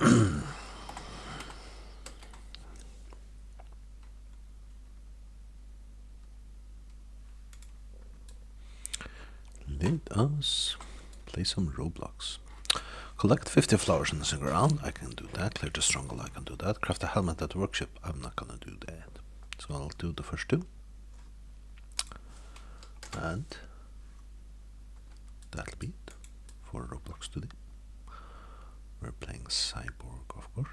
Let us play some Roblox. Collect 50 flowers in the ground. I can do that. Clear the stronghold. I can do that. Craft a helmet at the workshop. I'm not gonna do that. So I'll do the first two. And that'll be it for Roblox today. We're playing Cyborg, of course.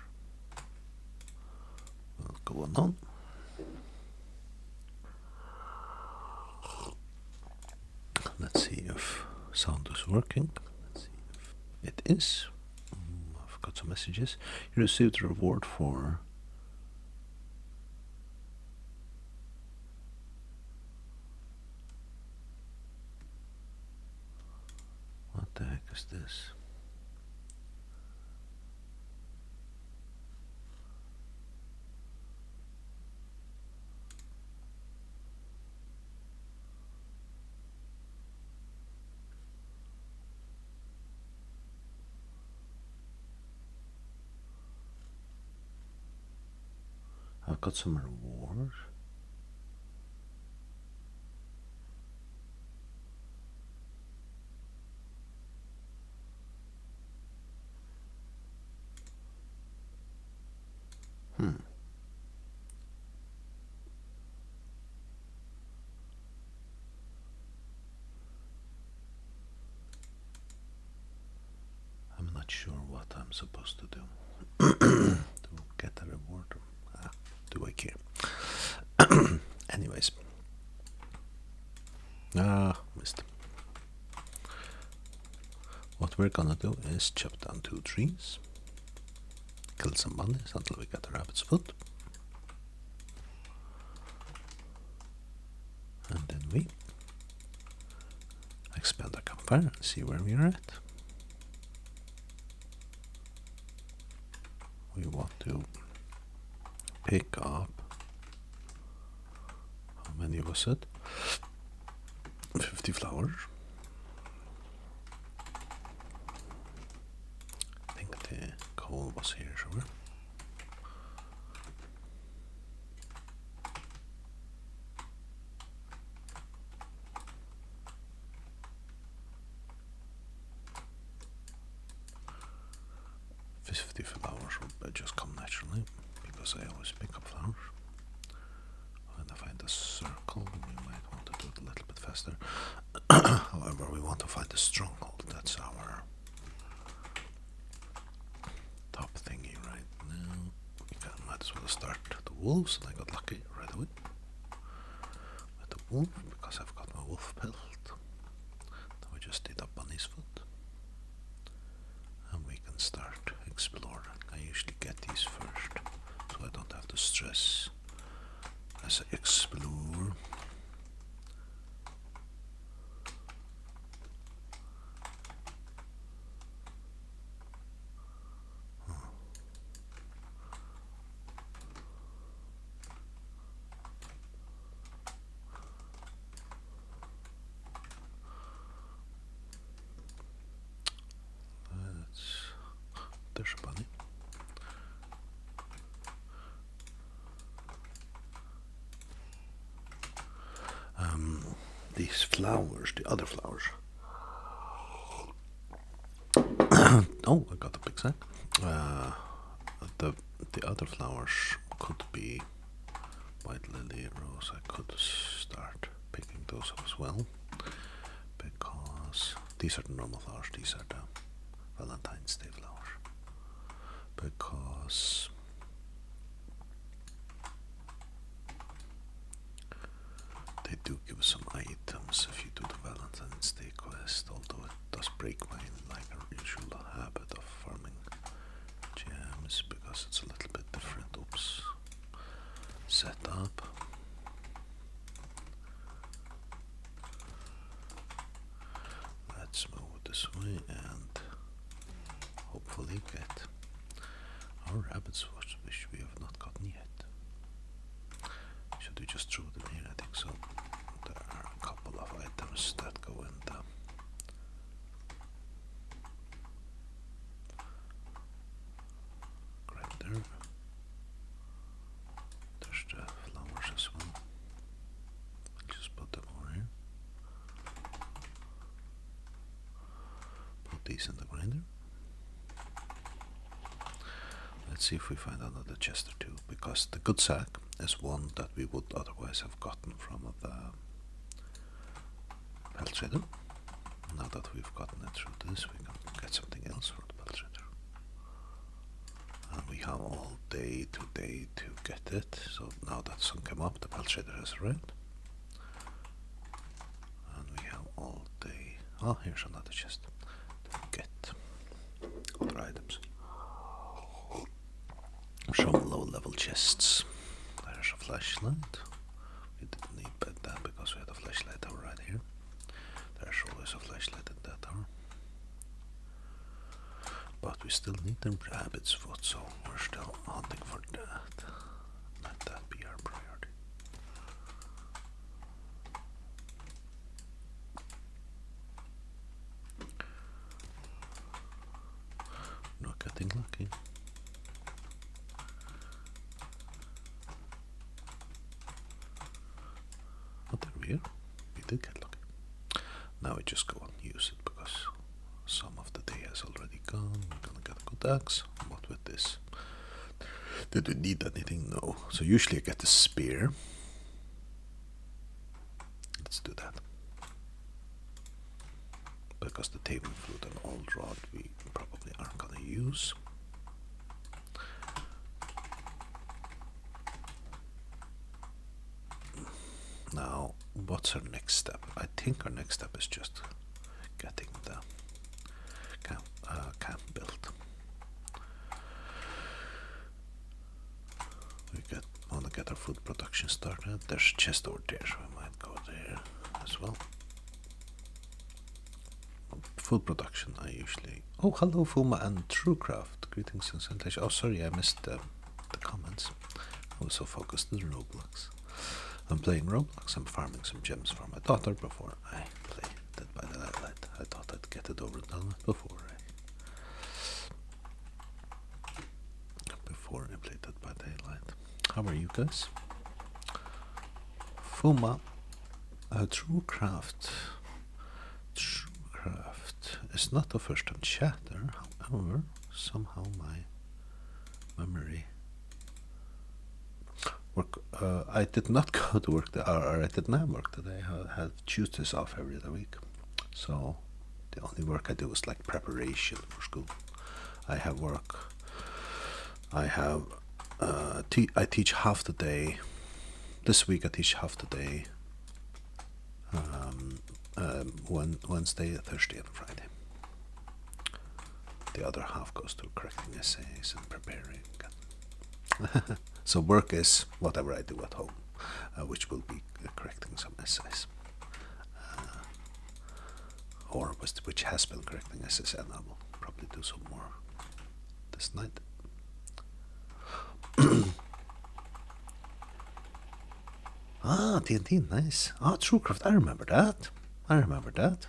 We'll go on. Let's see if sound is working. Let's see if it is. I've got some messages. You received a reward for what the heck is this? I've got some rewards. I'm not sure what I'm supposed to do to get a reward. Do I care? Anyways. Missed. What we're gonna do is chop down 2 trees, kill some bunnies until we get a rabbit's foot, and then we expand our campfire and see where we are at. We want to pick up, how many was it? 50 flowers. I think the coal was here somewhere. Flowers will just come naturally because I always pick up flowers. When I find a circle, we might want to do it a little bit faster. However, we want to find the stronghold. That's our top thingy right now. We might as well start the wolves, and I got lucky right away with the wolf because I've got my wolf pelt. Now we just did a bunny's foot, and we can start exploring. I usually get these first, so I don't have to stress as I explore. There's a bunny. These flowers, the other flowers. Oh, I got a big sack. The other flowers could be white lily, rose. I could start picking those up as well, because these are the normal flowers. These are the Valentine's Day flowers. Because they do give some items if you do the Valentine's Day quest, although it does break my usual habit of farming gems because it's a little bit different. Oops. Set up. Let's move this way and hopefully get our rabbit's foot, which we have not gotten yet. Should we just throw them here? I think so. There are a couple of items that go in the these in the grinder. Let's see if we find another chest or two, because the good sack is one that we would otherwise have gotten from the pelt trader. Now that we've gotten it through this, we can get something else for the pelt trader. And we have all day today to get it, so now that sun came up, the pelt trader has arrived. And we have all day. Oh, here's another chest to get other items. Some low-level chests. There's a flashlight. We didn't need that because we had a flashlight tower right here. There's always a flashlight in that tower. But we still need the rabbit's foot, so we're still hunting for that. Let that be our priority. Not getting lucky. Oh, there we are. We did get lucky. Now we just go and use it because some of the day has already gone. We're gonna get a good axe. What with this? Did we need anything? No. So usually I get the spear. Let's do that. Because the table flute and old rod we probably aren't gonna use. Now, what's our next step? I think our next step is just getting the camp built. We want to get our food production started. There's a chest over there, so I might go there as well. Food production, I usually... Oh, hello Fuma and Truecraft. Greetings and salutations. Oh, sorry, I missed the comments. I was so focused on Roblox. I'm playing Roblox. I'm farming some gems for my daughter before I play Dead by Daylight. I thought I'd get it over and done with before I play Dead by Daylight. How are you guys? Fuma, Truecraft is not the first time chatter. However, somehow my memory. I did not go to work, or I did not work today. I have Tuesdays off every other week. So the only work I do is like preparation for school. I have work. I have, I teach half the day. This week I teach half the day. Wednesday, Thursday and Friday. The other half goes to correcting essays and preparing. So work is whatever I do at home, which will be correcting some essays, or which has been correcting essays, and I will probably do some more this night. D&D, nice. Truecraft, I remember that.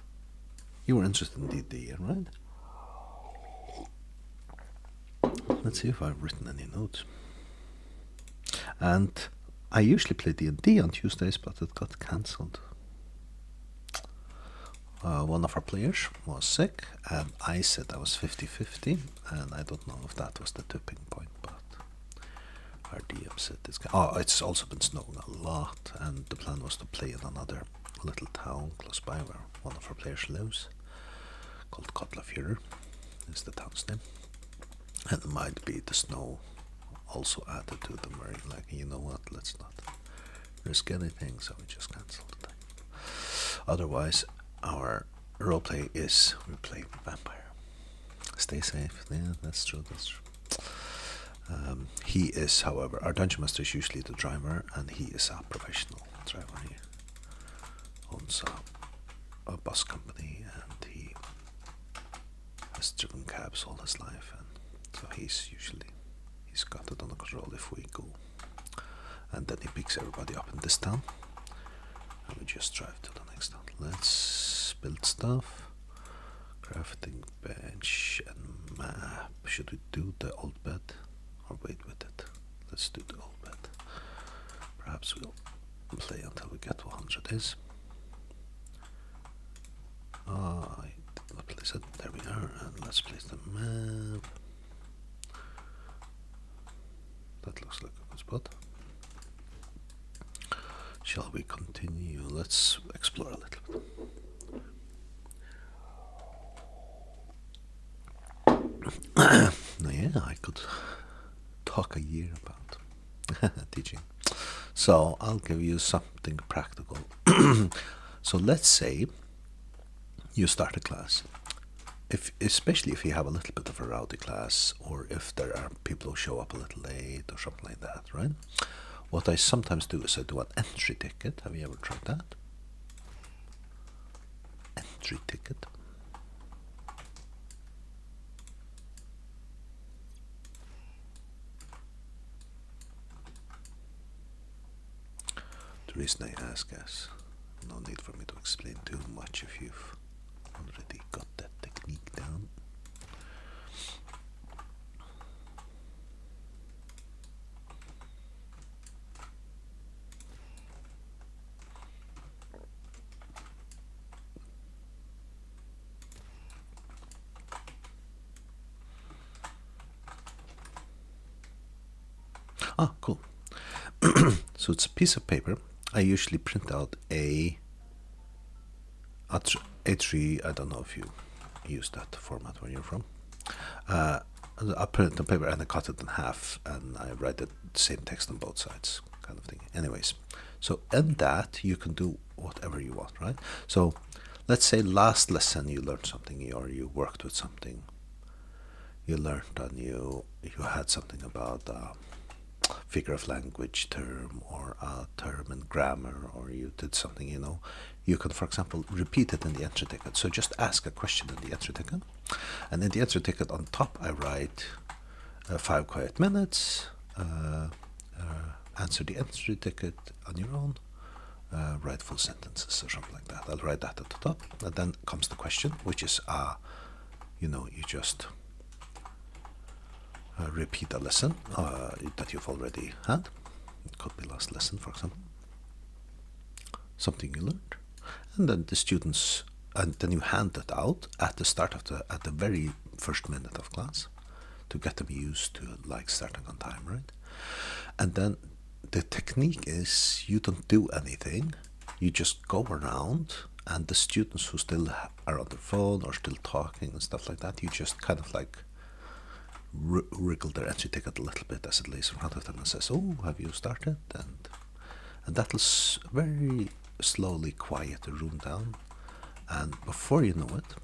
You were interested in D&D, right? Let's see if I've written any notes. And I usually play D&D on Tuesdays, but it got cancelled. One of our players was sick, and I said I was 50-50, and I don't know if that was the tipping point, but our DM said it's... it's also been snowing a lot, and the plan was to play in another little town close by where one of our players lives, called Kotlafjörður, is the town's name. And it might be the snow also added to the marine, like, you know what, let's not risk anything, so we just cancelled the thing. Otherwise, our roleplay is we play vampire. Stay safe. Yeah, that's true. He is, however, our dungeon master is usually the driver, and he is a professional driver. He owns a bus company, and he has driven cabs all his life, and so he's got it under control if we go. And then he picks everybody up in this town, and we just drive to the next town. Let's build stuff. Crafting bench and map. Should we do the old bed or wait with it? Let's do the old bed. Perhaps we'll play until we get to 100 days. I did not place it. There we are. let's explore a little bit. Now, yeah, I could talk a year about teaching. So I'll give you something practical. So let's say you start a class. Especially if you have a little bit of a rowdy class, or if there are people who show up a little late or something like that, right? What I sometimes do is I do an entry ticket. Have you ever tried that? Entry ticket. The reason I ask is no need for me to explain too much if you've already got that technique down. Ah, cool. So it's a piece of paper. I usually print out A3. I don't know if you use that format where you're from. I print the paper and I cut it in half and I write the same text on both sides, kind of thing. Anyways, so in that you can do whatever you want, right? So let's say last lesson you learned something, or you worked with something. You learned and you had something about figure of language term, or a term in grammar, or you did something, you can, for example, repeat it in the entry ticket. So just ask a question in the entry ticket, and in the entry ticket on top I write 5 quiet minutes, answer the entry ticket on your own, write full sentences or something like that. I'll write that at the top, and then comes the question, which is you just repeat a lesson that you've already had. It could be last lesson, for example. Something you learned, and then the students, and then you hand it out at the start of at the very first minute of class, to get them used to like starting on time, right? And then the technique is you don't do anything. You just go around, and the students who still are on their phone or still talking and stuff like that, you just kind of like wriggle their entry ticket a little bit as it lays in front of them and says, "Oh, have you started?" And that'll very slowly quiet the room down, and before you know it,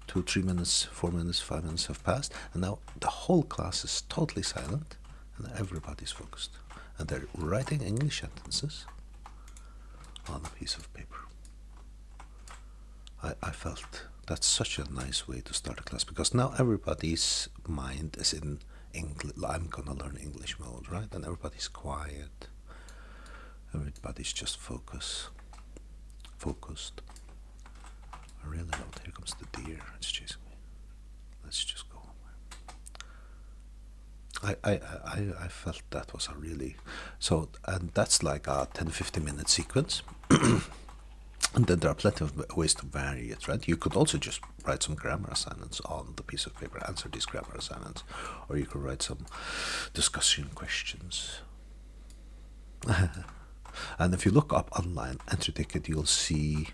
2, 3 minutes, 4 minutes, 5 minutes have passed, and now the whole class is totally silent, and everybody's focused, and they're writing English sentences on a piece of paper. I felt that's such a nice way to start a class, because now everybody's mind is in English. I'm gonna learn English mode, right? And everybody's quiet. Everybody's just focused. I really don't. Here comes the deer. It's chasing me. Let's just go. I felt that was a really and that's like a 10-15 minute sequence. And then there are plenty of ways to vary it, right? You could also just write some grammar assignments on the piece of paper, answer these grammar assignments, or you could write some discussion questions. And if you look up online entry ticket, you'll see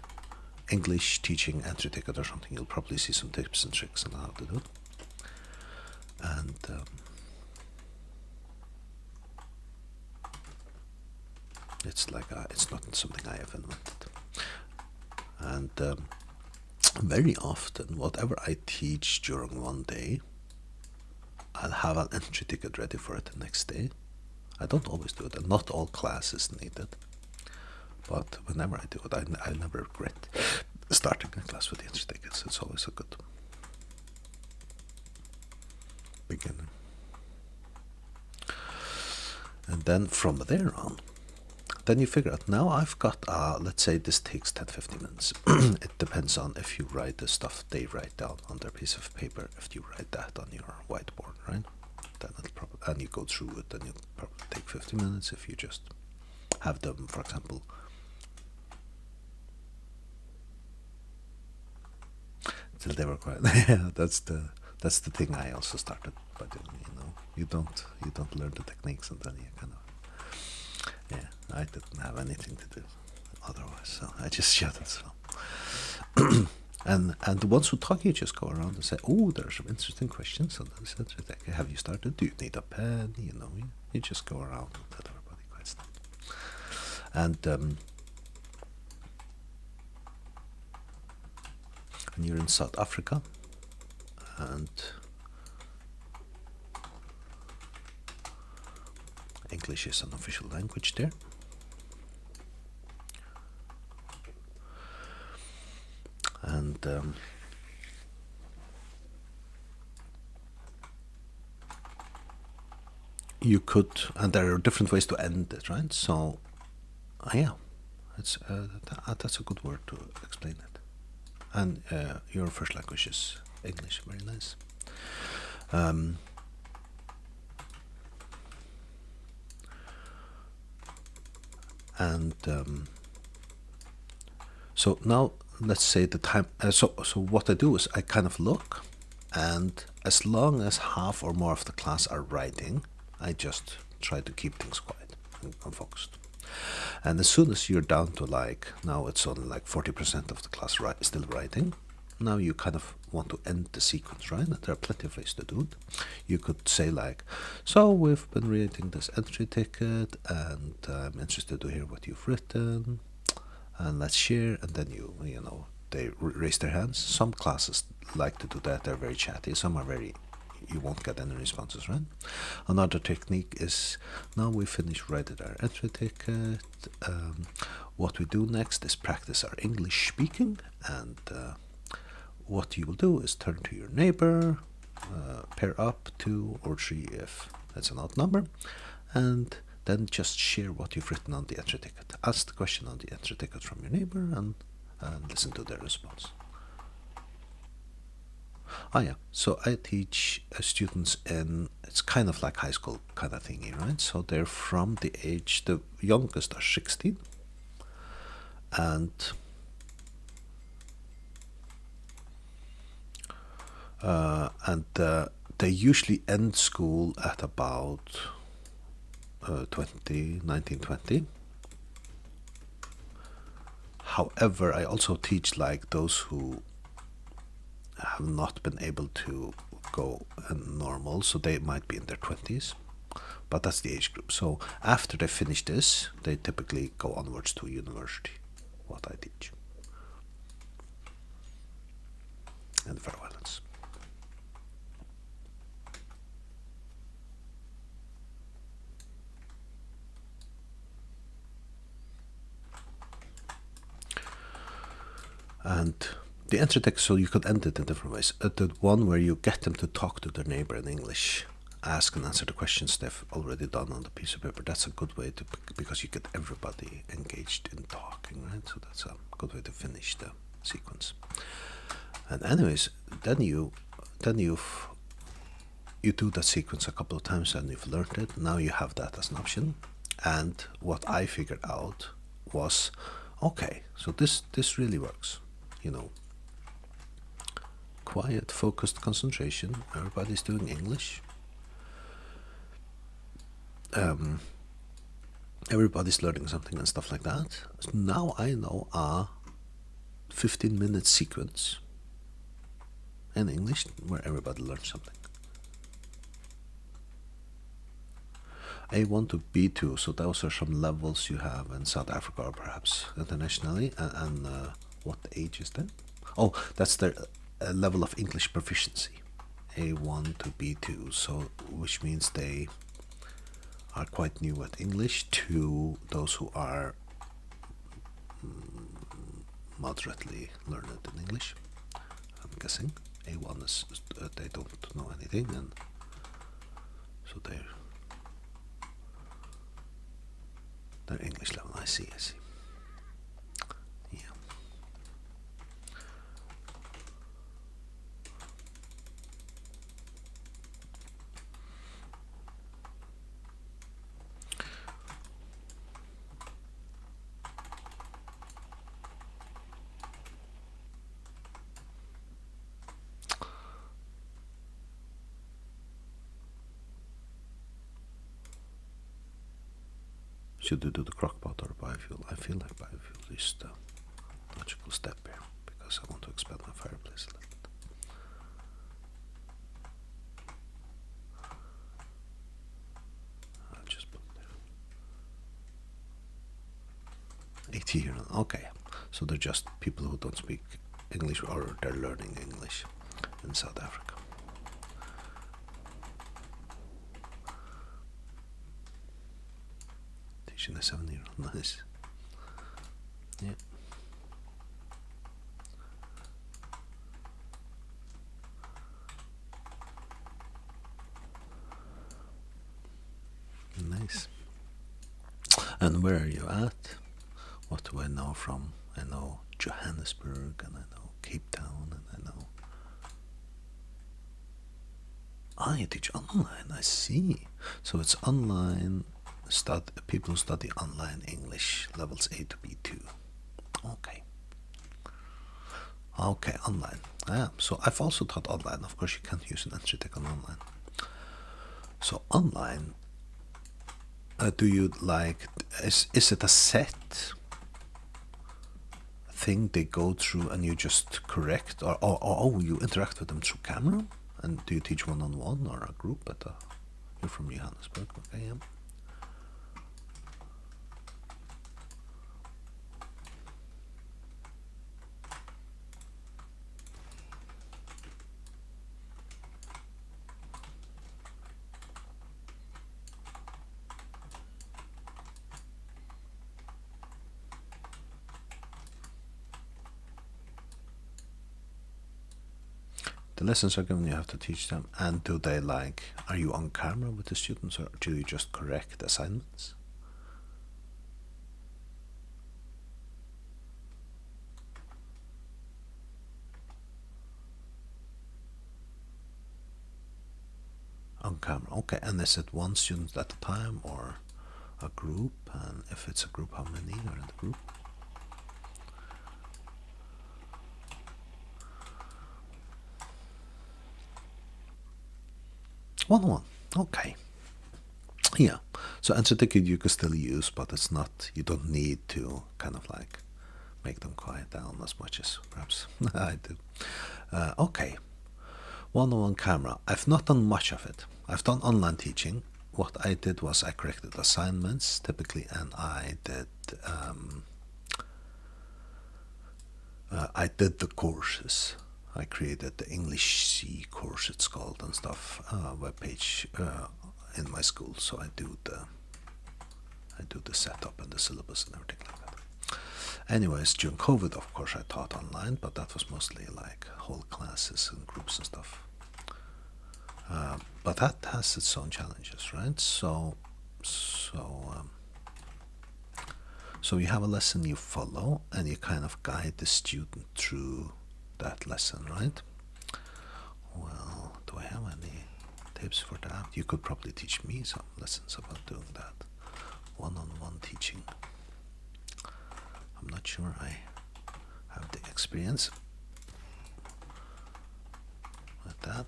English teaching entry ticket or something. You'll probably see some tips and tricks on how to do it. And it's not something I have invented. And very often, whatever I teach during one day, I'll have an entry ticket ready for it the next day. I don't always do it, and not all classes need it. But whenever I do it, I never regret starting a class with the entry tickets. It's always a good beginning. And then from there on, then you figure out, now I've got, let's say this takes 10-15 minutes. It depends on if you write the stuff they write down on their piece of paper. If you write that on your whiteboard, right? Then it'll probably, and you go through it, then it'll probably take 50 minutes. If you just have them, for example, till they were quiet. Yeah, that's the thing I also started by doing. You don't learn the techniques, and then you kind of, yeah, I didn't have anything to do otherwise. So I just shouted. So. And the ones who talk, you just go around and say, "Oh, there are some interesting questions." And then said, "Have you started? Do you need a pen?" You just go around and let everybody question. And you're in South Africa, and English is an official language there. And you could, and there are different ways to end it, right? So, yeah, it's that's a good word to explain it. And your first language is English, very nice. And so now let's say the time. So what I do is I kind of look, and as long as half or more of the class are writing, I just try to keep things quiet and focused. And as soon as you're down to like, now it's only like 40% of the class still writing, now you kind of want to end the sequence, right? And there are plenty of ways to do it. You could say like, so we've been reading this entry ticket, and I'm interested to hear what you've written, and let's share. And then they raise their hands. Some classes like to do that. They're very chatty. Some are very, you won't get any responses, right? Another technique is, now we finish writing our entry ticket. What we do next is practice our English speaking, and what you will do is turn to your neighbor, pair up 2 or 3 if that's an odd number, and then just share what you've written on the entry ticket. Ask the question on the entry ticket from your neighbor, and listen to their response. Yeah, so I teach students in, it's kind of like high school kind of thingy, right? So they're from the age, the youngest are 16, and they usually end school at about 19, 20. However, I also teach like those who have not been able to go normal, so they might be in their 20s, but that's the age group. So after they finish this, they typically go onwards to university, what I teach, and violence. And the entry text, so you could end it in different ways. The one where you get them to talk to their neighbor in English, ask and answer the questions they've already done on the piece of paper. That's a good way to, because you get everybody engaged in talking, right? So that's a good way to finish the sequence. And anyways, then you do that sequence a couple of times and you've learned it. Now you have that as an option. And what I figured out was, okay, so this really works. Quiet, focused concentration. Everybody's doing English. Everybody's learning something and stuff like that. So now I know a 15-minute sequence in English where everybody learns something. A1 to B2, so those are some levels you have in South Africa or perhaps internationally. And what age is that? Oh, that's their level of English proficiency. A1 to B2, so which means they are quite new at English, to those who are moderately learned in English. I'm guessing A1 is they don't know anything, and so their English level. I see. Yeah. Should we do the crockpot or biofuel? I feel like biofuel is the logical step here because I want to expand my fireplace a little bit. I'll just put there 80 here. Okay, so they're just people who don't speak English or they're learning English in South Africa. Teaching a 7-year-old, nice. Yeah. Nice. And where are you at? What do I know from? I know Johannesburg and I know Cape Town and I know. Ah, you teach online, I see. So it's online, people who study online English, levels A to B2. Okay. Okay, online. So I've also taught online. Of course, you can't use an entry tech on online. So online, do you like, is it a set thing they go through and you just correct, or you interact with them through camera? And do you teach one-on-one or a group at you're from Johannesburg, okay, yeah. The lessons are given, you have to teach them. And do they are you on camera with the students or do you just correct assignments? On camera, okay. And is it one student at a time or a group? And if it's a group, how many are in the group? One-on-one, okay. Yeah, so answer ticket you can still use, but it's not, you don't need to kind of make them quiet down as much as perhaps I do. Okay, one-on-one camera. I've not done much of it. I've done online teaching. What I did was I corrected assignments typically, and I did the courses. I created the English C course, it's called, and stuff, webpage in my school. So I do the setup and the syllabus and everything like that. Anyways, during COVID, of course, I taught online, but that was mostly like whole classes and groups and stuff. But that has its own challenges, right? So you have a lesson you follow, and you kind of guide the student through that lesson, right? Well, do I have any tips for that? You could probably teach me some lessons about doing that. One-on-one teaching. I'm not sure I have the experience with that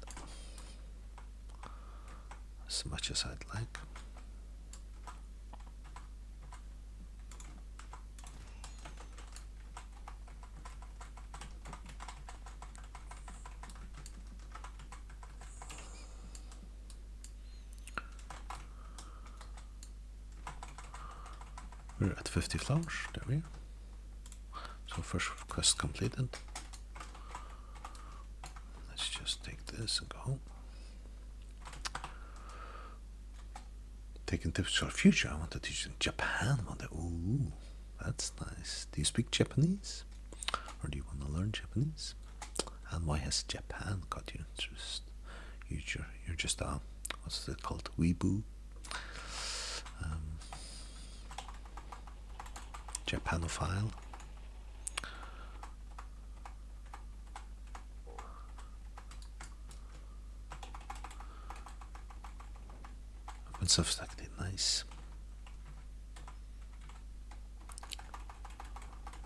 as much as I'd like. We're at 50 flowers, there we are. So first quest completed. Let's just take this and go. Taking tips for the future. I want to teach in Japan one day. Ooh, that's nice. Do you speak Japanese? Or do you want to learn Japanese? And why has Japan got your interest? You're just a, what's it called? Weeboo? Japanophile? I've been sophisticated, nice.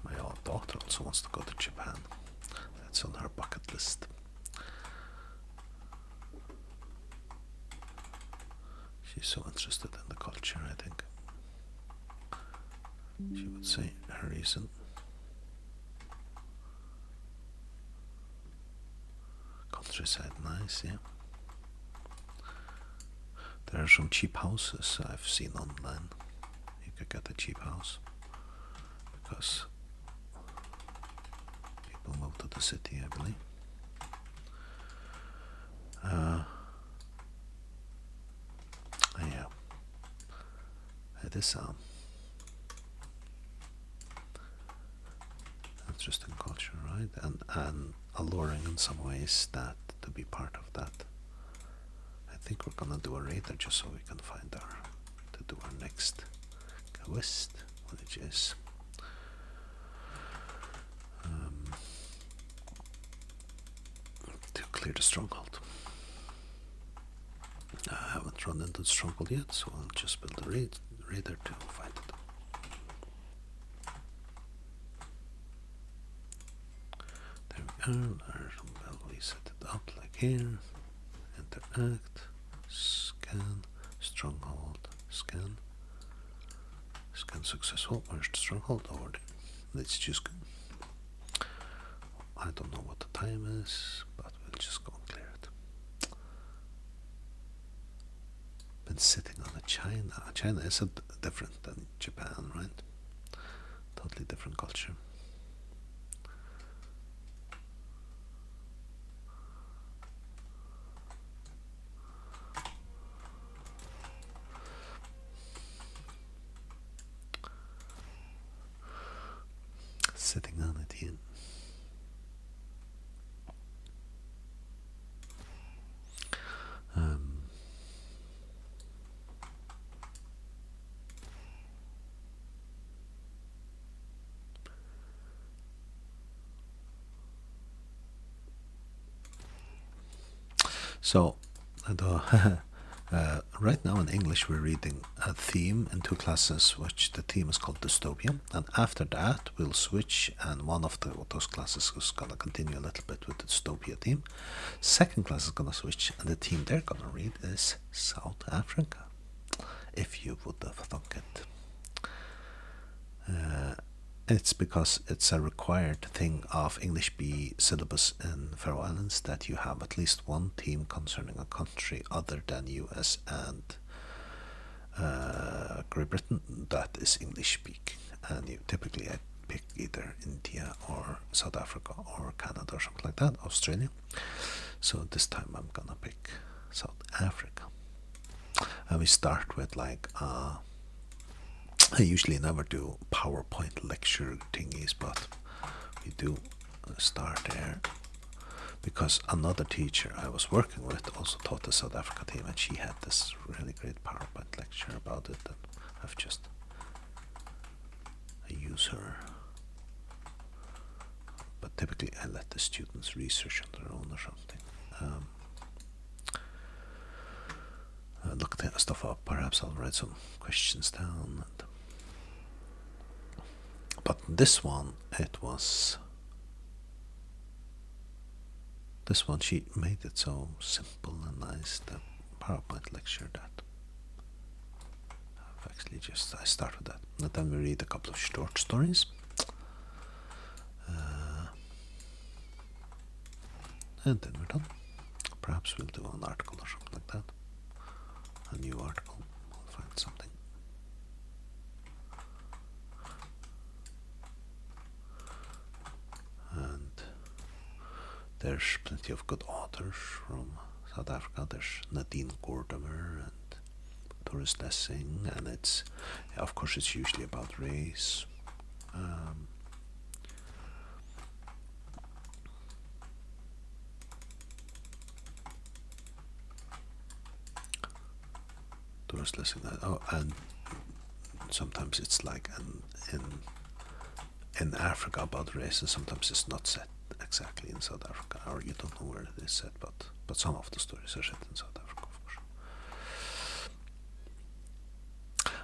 My old daughter also wants to go to Japan. That's on her bucket list. She's so interested in the culture, I think. She would say her reason. Countryside, nice, yeah. There are some cheap houses I've seen online. You could get a cheap house because people move to the city, I believe. Yeah, it is interesting culture, right? And alluring in some ways that to be part of that. I think we're gonna do a raider just so we can find our to do our next quest, which is to clear the stronghold. I haven't run into the stronghold yet, so I'll just build a raider to find it. There we are. Well, we set it up like here. Interact, scan, stronghold, scan. Scan successful. Where's the stronghold? Over there. Let's just go. I don't know what the time is, but we'll just go and clear it. Been sitting on a China. China is different than Japan, right? Totally different culture. Sitting on it here. So, right now in English we're reading a theme in two classes, which the theme is called dystopia, and after that we'll switch, and one of those classes is gonna continue a little bit with the dystopia theme. Second class is gonna switch, and the theme they're gonna read is South Africa. If you would have thunk it. It's because it's a required thing of English B syllabus in Faroe Islands that you have at least one theme concerning a country other than US and Great Britain that is English speaking, and you typically pick either India or South Africa or Canada or something like that, Australia. So this time I'm gonna pick South Africa, and we start with like I usually never do PowerPoint lecture thingies, but we do start there because another teacher I was working with also taught the South Africa team, and she had this really great PowerPoint lecture about it, and I use her. But typically I let the students research on their own or something. Look the stuff up. Perhaps I'll write some questions down. But this one, this one, she made it so simple and nice, the PowerPoint lecture, that I've actually I start with that. And then we read a couple of short stories. And then we're done. Perhaps we'll do an article or something like that. A new article. We'll find something. And there's plenty of good authors from South Africa. There's Nadine Gordimer and Doris Lessing, and it's, of course, it's usually about race. Doris Lessing. And sometimes it's like in Africa about race, and sometimes it's not set exactly in South Africa, or you don't know where it is set, but some of the stories are set in South Africa, of course.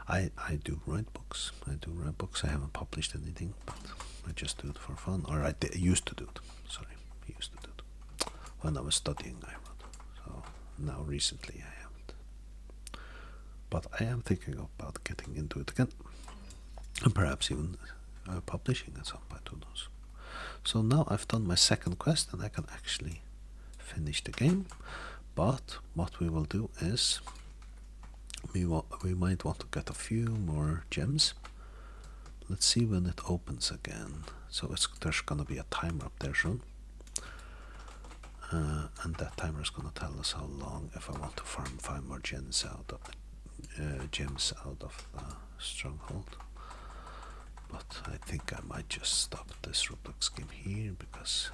I do write books. I haven't published anything, but I just do it for fun, or I used to do it. Sorry, I used to do it when I was studying. I wrote, so now recently I haven't, but I am thinking about getting into it again. and perhaps even publishing at some point, who knows. So now I've done my second quest and I can actually finish the game. But what we will do is we might want to get a few more gems. Let's see when it opens again. So there's gonna be a timer up there soon. And that timer is gonna tell us how long, if I want to farm 5 more gems out of the stronghold. But I think I might just stop this Roblox game here because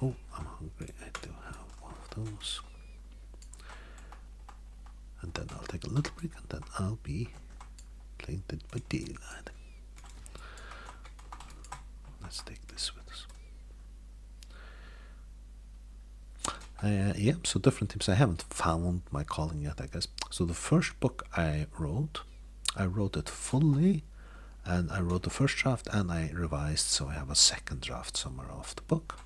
oh, I'm hungry. I do have one of those. And then I'll take a little break and then I'll be playing Dead by Daylight. Let's take this with us. Yeah, so different teams. I haven't found my calling yet, I guess. So the first book I wrote it fully, and I wrote the first draft and I revised, so I have a second draft somewhere of the book.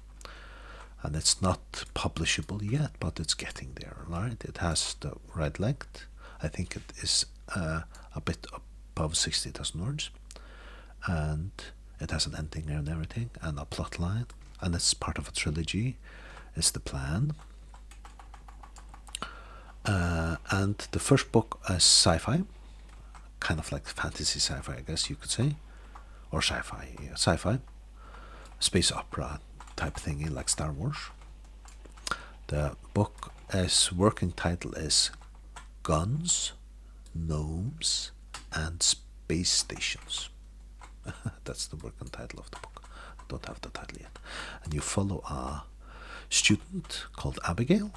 And it's not publishable yet, but it's getting there, right? It has the right length. I think it is a bit above 60,000 words. And it has an ending and everything, and a plot line. And it's part of a trilogy, is the plan. And the first book is sci-fi, kind of like fantasy sci-fi, I guess you could say. Or sci-fi, yeah, sci-fi. Space opera type thingy, like Star Wars. The book's working title is Guns, Gnomes, and Space Stations. That's the working title of the book. I don't have the title yet. And you follow a student called Abigail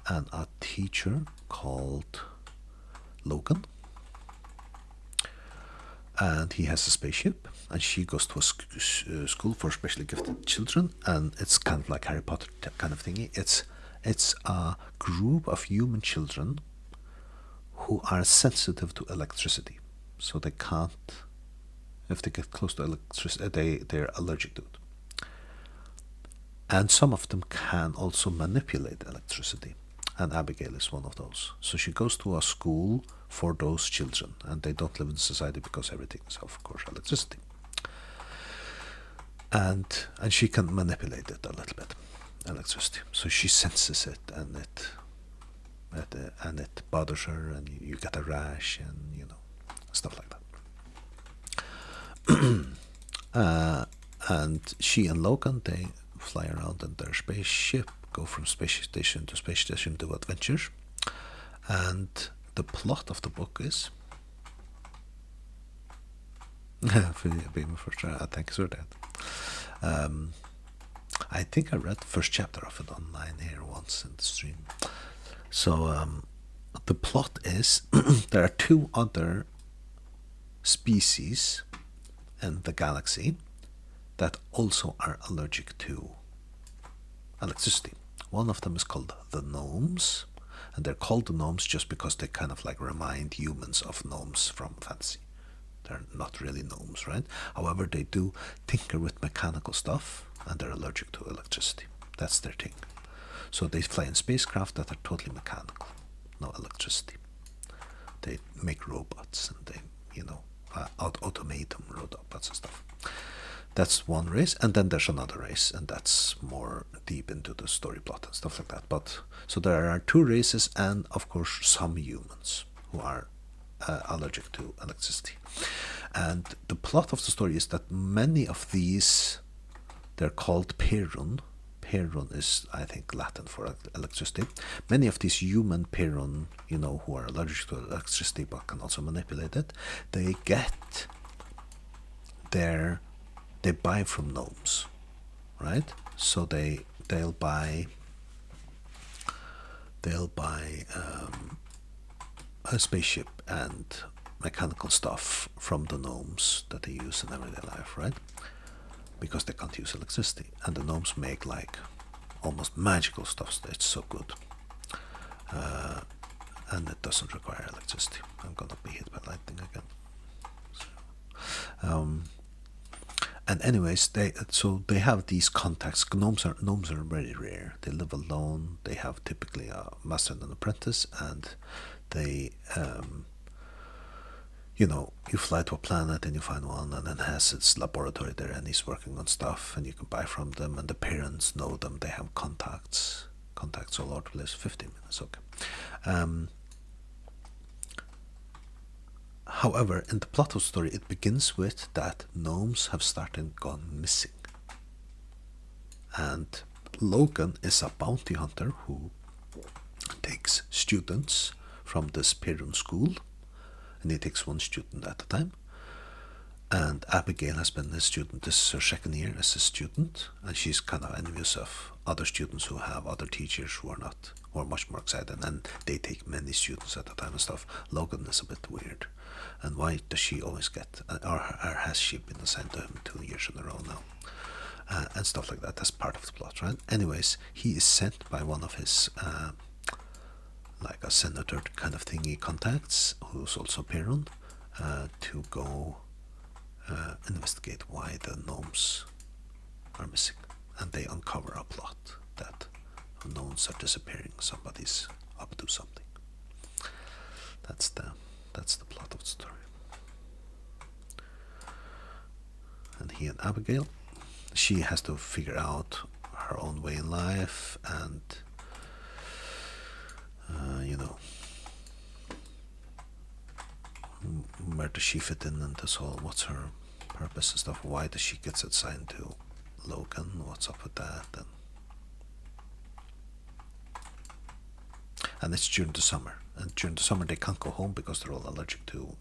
and a teacher called Logan. And he has a spaceship, and she goes to a school for specially gifted children, and it's kind of like Harry Potter kind of thingy. It's a group of human children who are sensitive to electricity, so they can't. If they get close to electricity, they're allergic to it. And some of them can also manipulate electricity, and Abigail is one of those. So she goes to a school for those children, and they don't live in society because everything is, of course, electricity. And she can manipulate it a little bit, electricity. So she senses it, and it bothers her, and you get a rash, and stuff like that. And she and Logan, they fly around in their spaceship, go from space station to space station, do adventures. And the plot of the book is being my first try. Thanks for that. I think I read the first chapter of it online here once in the stream. So the plot is there are 2 other species in the galaxy that also are allergic to electricity. One of them is called the gnomes, and they're called the gnomes just because they kind of like remind humans of gnomes from fantasy. They're not really gnomes, right? However, they do tinker with mechanical stuff, and they're allergic to electricity. That's their thing. So they fly in spacecraft that are totally mechanical, no electricity. They make robots, and they, automate them, robots and stuff. That's one race, and then there's another race, and that's more deep into the story plot and stuff like that. But so there are 2 races, and of course some humans who are allergic to electricity. And the plot of the story is that many of these, they're called Perun. Perun is, I think, Latin for electricity. Many of these human Perun, who are allergic to electricity but can also manipulate it, they buy from gnomes, right? So they'll buy a spaceship and mechanical stuff from the gnomes that they use in everyday life, right? Because they can't use electricity, and the gnomes make like almost magical stuff. It's so good, and it doesn't require electricity. I'm gonna be hit by lightning again. And anyways, they have these contacts. Gnomes are very rare. They live alone. They have typically a master and an apprentice, and they you know, you fly to a planet and you find one and it has its laboratory there and he's working on stuff and you can buy from them and the parents know them, they have contacts all over the place. 15 minutes, okay. However, in the plot of the story, it begins with that gnomes have started gone missing. And Logan is a bounty hunter who takes students from this Perun school, and he takes one student at a time. And Abigail has been a student, this is her second year as a student, and she's kind of envious of other students who have other teachers who are not, who are much more excited, and they take many students at a time and stuff. Logan is a bit weird. And why does she always get, or has she been assigned to him 2 years in a row now? And stuff like that. That's part of the plot, right? Anyways, he is sent by one of his, like a senator kind of thingy contacts, who's also Perun, to go investigate why the gnomes are missing. And they uncover a plot that gnomes are disappearing. Somebody's up to something. That's the plot of the story. And he and Abigail, she has to figure out her own way in life and you know, where does she fit in this whole, what's her purpose and stuff, why does she get assigned to Logan, what's up with that, and it's during the summer, and during the summer they can't go home because they're all allergic to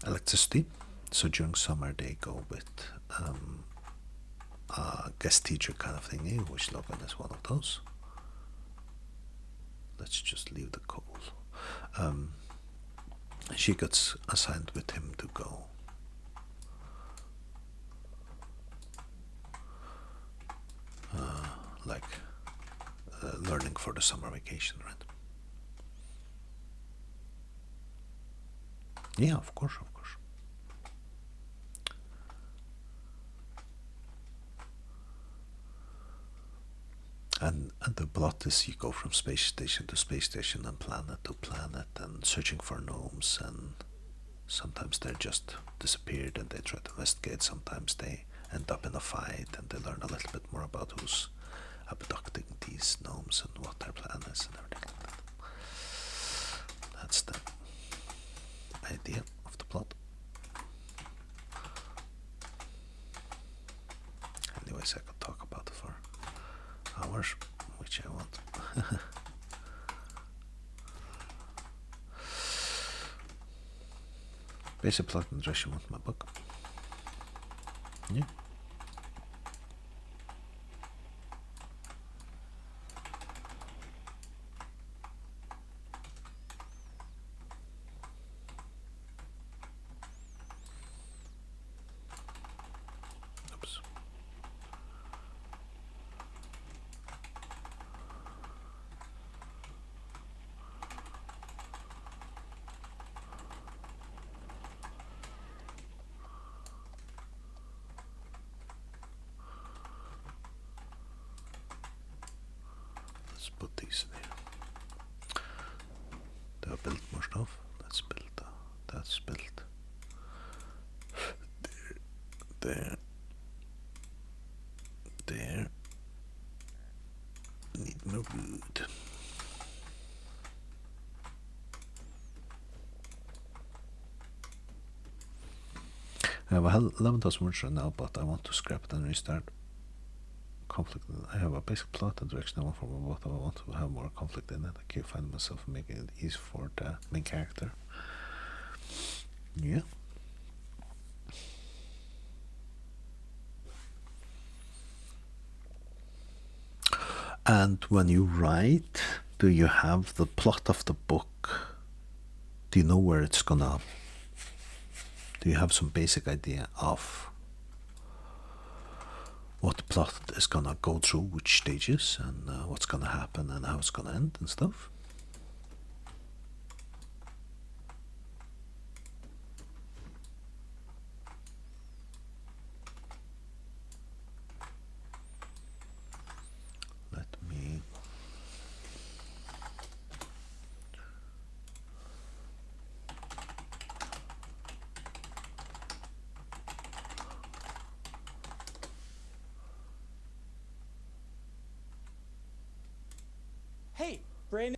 electricity. So during summer they go with a guest teacher kind of thingy, which Logan is one of those. Let's just leave the coal. She gets assigned with him to go learning for the summer vacation, right? Yeah, of course. And the plot is you go from space station to space station and planet to planet and searching for gnomes, and sometimes they're just disappeared and they try to investigate, sometimes they end up in a fight and they learn a little bit more about who's abducting these gnomes and what their plan is and everything like that. That's the idea of the plot. Anyways, I could talk about it for hours, which I want. Basic plot and direction with my book. Yeah. Oops. Let's put these in here. They have built more stuff. Let's build that's built. There. Need more wood. I have 11,000 words right now, but I want to scrap it and restart. Conflict. I have a basic plot and direction I want for my boat. I want to have more conflict in it. I can't find myself making it easy for the main character. Yeah. And when you write, do you have the plot of the book? Do you know where it's gonna? Do you have some basic idea of what the plot is gonna go through, which stages, and what's gonna happen, and how it's gonna end, and stuff? Let me Hey, Brandon.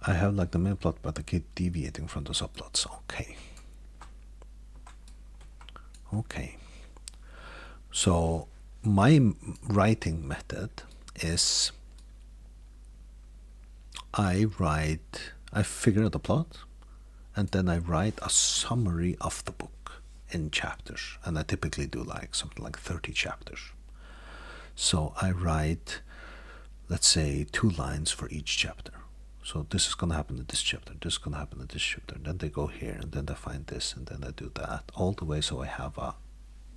I have like the main plot, but I keep deviating from the subplots. Okay. Okay. So my writing method is I figure out the plot, and then I write a summary of the book in chapters, and I typically do like something like 30 chapters. So I write, let's say, 2 lines for each chapter. So this is going to happen in this chapter, this is going to happen in this chapter. Then they go here, and then they find this, and then I do that, all the way so I have a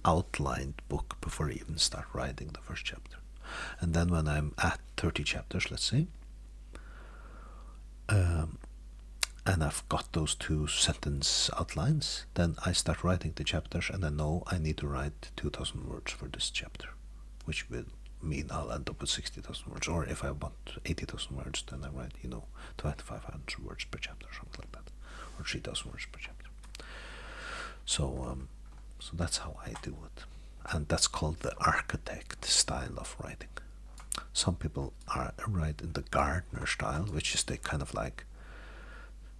outlined book before I even start writing the first chapter. And then when I'm at 30 chapters, let's say, and I've got those 2 sentence outlines, then I start writing the chapters, and I know I need to write 2,000 words for this chapter, which will mean I'll end up with 60,000 words. Or if I want 80,000 words, then I write, 2,500 words per chapter, something like that, or 3,000 words per chapter. So, so that's how I do it, and that's called the architect style of writing. Some people write in the gardener style, which is they kind of like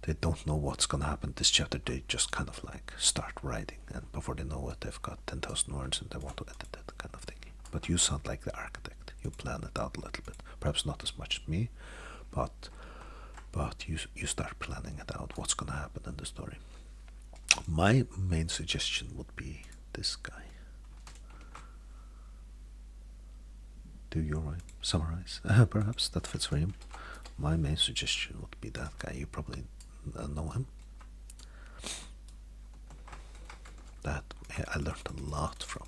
they don't know what's going to happen this chapter. They just kind of like start writing, and before they know it, they've got 10,000 words and they want to edit it, kind of thing. But you sound like the architect. You plan it out a little bit, perhaps not as much as me, but you start planning it out. What's going to happen in the story? My main suggestion would be this guy. Do you write? Summarize? Perhaps that fits for him. My main suggestion would be that guy. You probably know him. That I learned a lot from.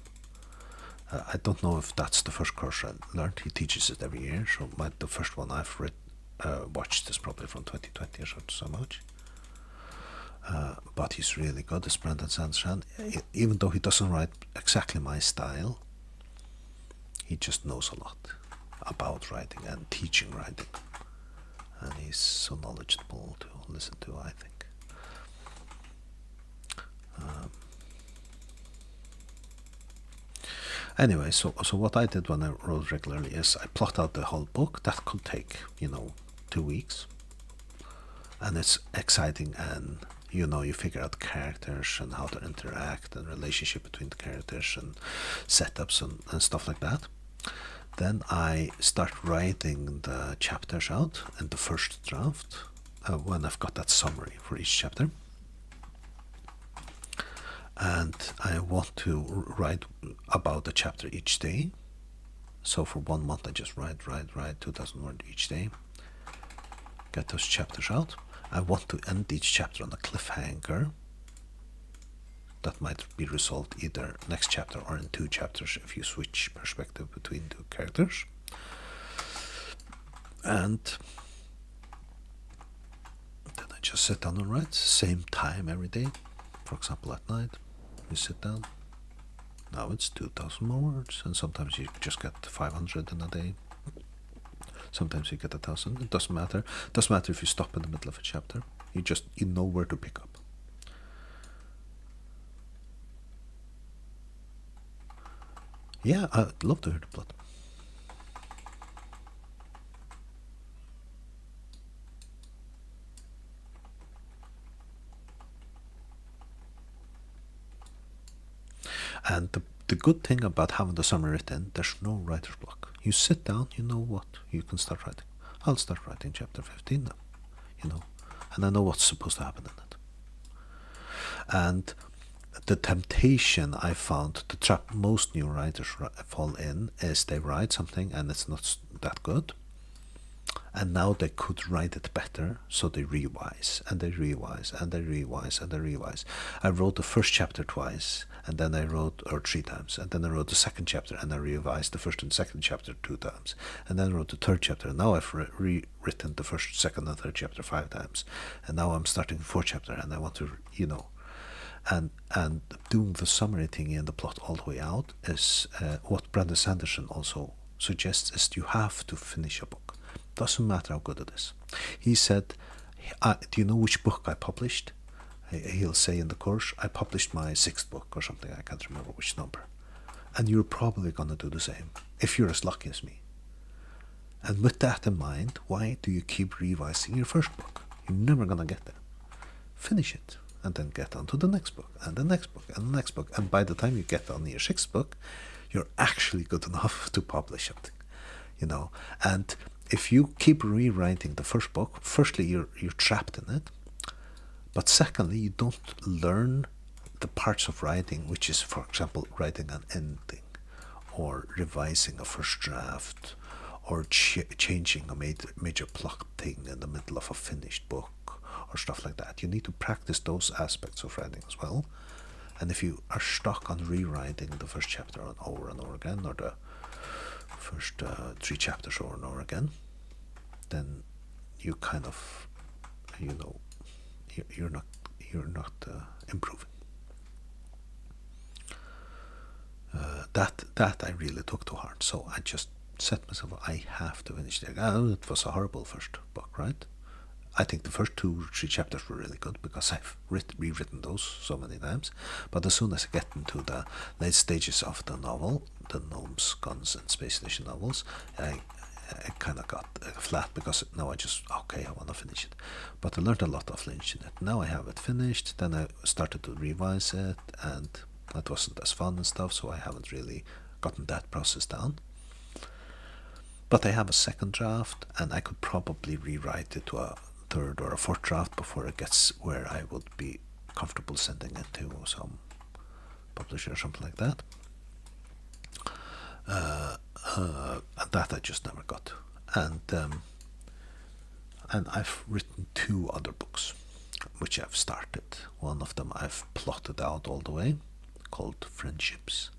I don't know if that's the first course I learned. He teaches it every year. So the first one I've watched is probably from 2020 or so much. But he's really good, this Brendan Sanderson. Even though he doesn't write exactly my style, he just knows a lot about writing and teaching writing. And he's so knowledgeable to listen to, I think. Anyway, so what I did when I wrote regularly is I plot out the whole book. That could take, 2 weeks. And it's exciting, and you figure out characters and how to interact and relationship between the characters and setups and stuff like that. Then I start writing the chapters out in the first draft when I've got that summary for each chapter. And I want to write about the chapter each day. So for 1 month I just write 2,000 words each day. Get those chapters out. I want to end each chapter on a cliffhanger. That might be resolved either next chapter or in 2 chapters if you switch perspective between 2 characters. And then I just sit down and write, same time every day. For example, at night, you sit down. Now it's 2,000 more words, and sometimes you just get 500 in a day. Sometimes you get 1,000. It doesn't matter. It doesn't matter if you stop in the middle of a chapter. You know where to pick up. Yeah, I'd love to hear the plot. And the good thing about having the summary written, there's no writer's block. You sit down, you know what, you can start writing. I'll start writing chapter 15 now, and I know what's supposed to happen in it. And the temptation I found to trap most new writers fall in is they write something and it's not that good, and now they could write it better, so they revise and they revise and they revise and they revise. I wrote the first chapter twice, and then I wrote, or 3 times, and then I wrote the second chapter and I revised the first and second chapter 2 times, and then I wrote the third chapter, and now I've rewritten the first, second, and third chapter 5 times, and now I'm starting the fourth chapter, and I want to, and doing the summary thing in the plot all the way out is what Brandon Sanderson also suggests, is you have to finish a book. Doesn't matter how good it is. He said, do you know which book I published? He'll say in the course, I published my 6th book or something, I can't remember which number. And you're probably going to do the same if you're as lucky as me. And with that in mind, why do you keep revising your first book? You're never going to get there. Finish it, and then get on to the next book, and the next book, and the next book. And by the time you get on your sixth book, you're actually good enough to publish something, And if you keep rewriting the first book, firstly, you're trapped in it. But secondly, you don't learn the parts of writing, which is, for example, writing an ending, or revising a first draft, or changing a major plot thing in the middle of a finished book, or stuff like that. You need to practice those aspects of writing as well. And if you are stuck on rewriting the first chapter over and over again, or the first 3 chapters over and over again, then you kind of, you're not improving. That I really took to heart. So I just set myself, I have to finish it. It was a horrible first book, right? I think the first 2 or 3 chapters were really good because I've rewritten those so many times. But as soon as I get into the late stages of the novel, the Gnomes, Guns, and Space Station novels, I kind of got flat because now I want to finish it. But I learned a lot of Lynch in it. Now I have it finished. Then I started to revise it, and it wasn't as fun and stuff, so I haven't really gotten that process down. But I have a second draft, and I could probably rewrite it to a third or a fourth draft before it gets where I would be comfortable sending it to some publisher or something like that. And that I just never got. And I've written 2 other books, which I've started. One of them I've plotted out all the way, called Friendships,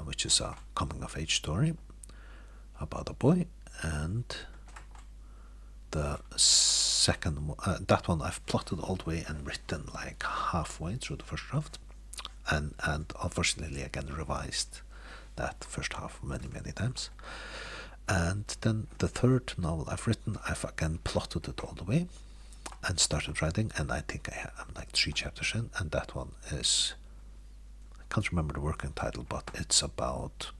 which is a coming-of-age story about a boy. And the second, that one I've plotted all the way and written like halfway through the first draft, and unfortunately again revised that first half many times. And then the third novel I've written, I've again plotted it all the way and started writing, and I think I'm like 3 chapters in, and that one is, I can't remember the working title, but it's about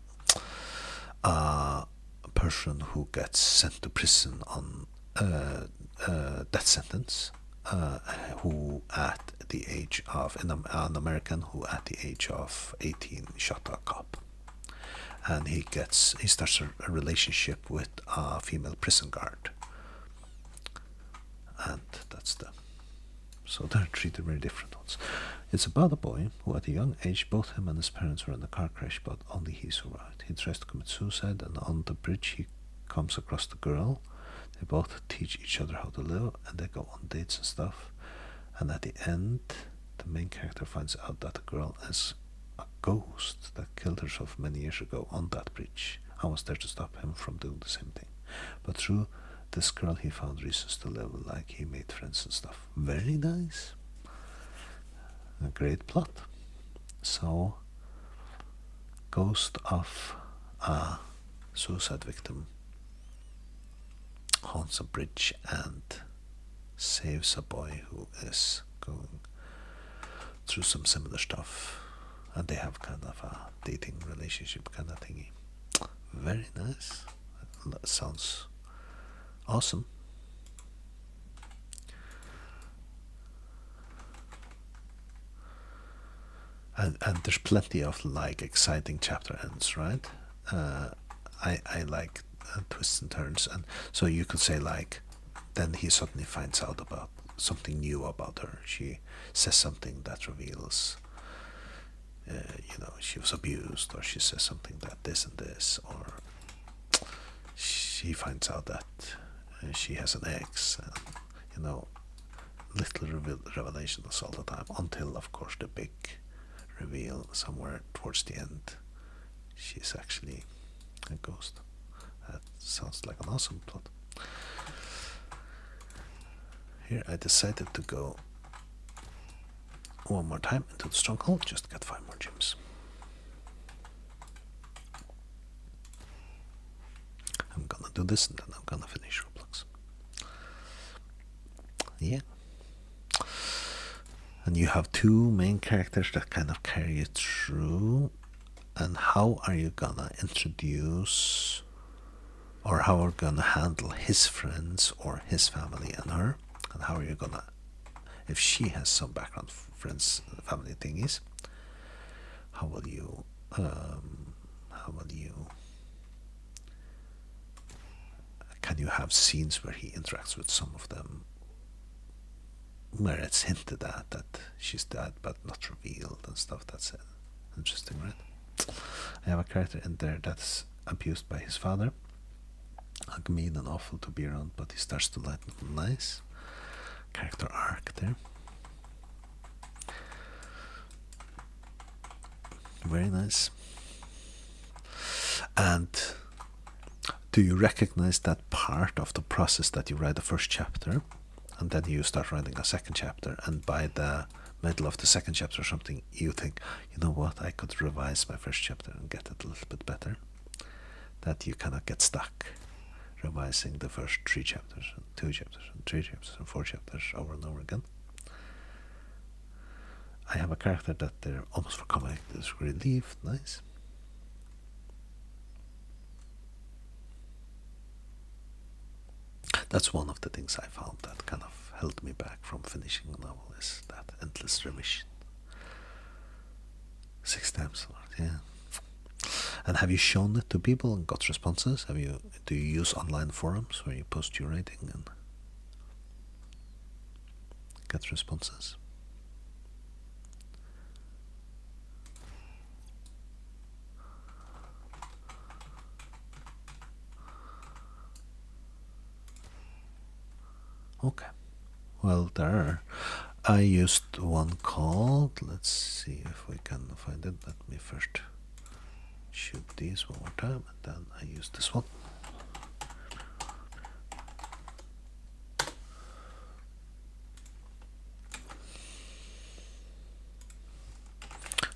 a person who gets sent to prison on death sentence, who at the age of, an American who at the age of 18 shot a cop. And he starts a relationship with a female prison guard. And so they're treated very different ones. It's about a boy who at a young age, both him and his parents were in a car crash, but only he survived. He tries to commit suicide, and on the bridge he comes across the girl. They both teach each other how to live, and they go on dates and stuff. And at the end, the main character finds out that the girl is a ghost that killed herself many years ago on that bridge. I was there to stop him from doing the same thing. But through this girl he found reasons to live, like he made friends and stuff. Very nice. A great plot. So, ghost of a suicide victim haunts a bridge and saves a boy who is going through some similar stuff, and they have kind of a dating relationship kind of thingy. Very nice. That sounds awesome. And there's plenty of like exciting chapter ends, right? I like twists and turns, and so you could say like, then he suddenly finds out about something new about her. She says something that reveals, she was abused, or she says something that this and this, or she finds out that she has an ex, and little revelations all the time, until of course the big reveal somewhere towards the end. She's actually a ghost. That sounds like an awesome plot. Here I decided to go one more time into the stronghold, just to get 5 more gems. I'm gonna do this and then I'm gonna finish Roblox. Yeah. And you have 2 main characters that kind of carry you through. And how are you gonna introduce, or how are you gonna handle his friends or his family and her? And how are you gonna, if she has some background friends, family thingies, how will you, can you have scenes where he interacts with some of them, where it's hinted at that she's dead but not revealed and stuff? That's interesting, right? I have a character in there that's abused by his father, like mean and awful to be around, but he starts to lighten up nice. Character arc there. Very nice. And do you recognize that part of the process that you write the first chapter and then you start writing a second chapter, and by the middle of the second chapter or something you think, you know what, I could revise my first chapter and get it a little bit better? That you cannot get stuck revising the first 3 chapters and 2 chapters and 3 chapters and 4 chapters over and over again. I have a character that they're almost for comic is relieved. Nice. That's one of the things I found that kind of held me back from finishing a novel, is that endless revision. 6 times a lot, yeah. And have you shown it to people and got responses? Do you use online forums where you post your writing and get responses? Okay. Well, I used one called, let's see if we can find it. Let me first shoot these one more time, and then I use this one.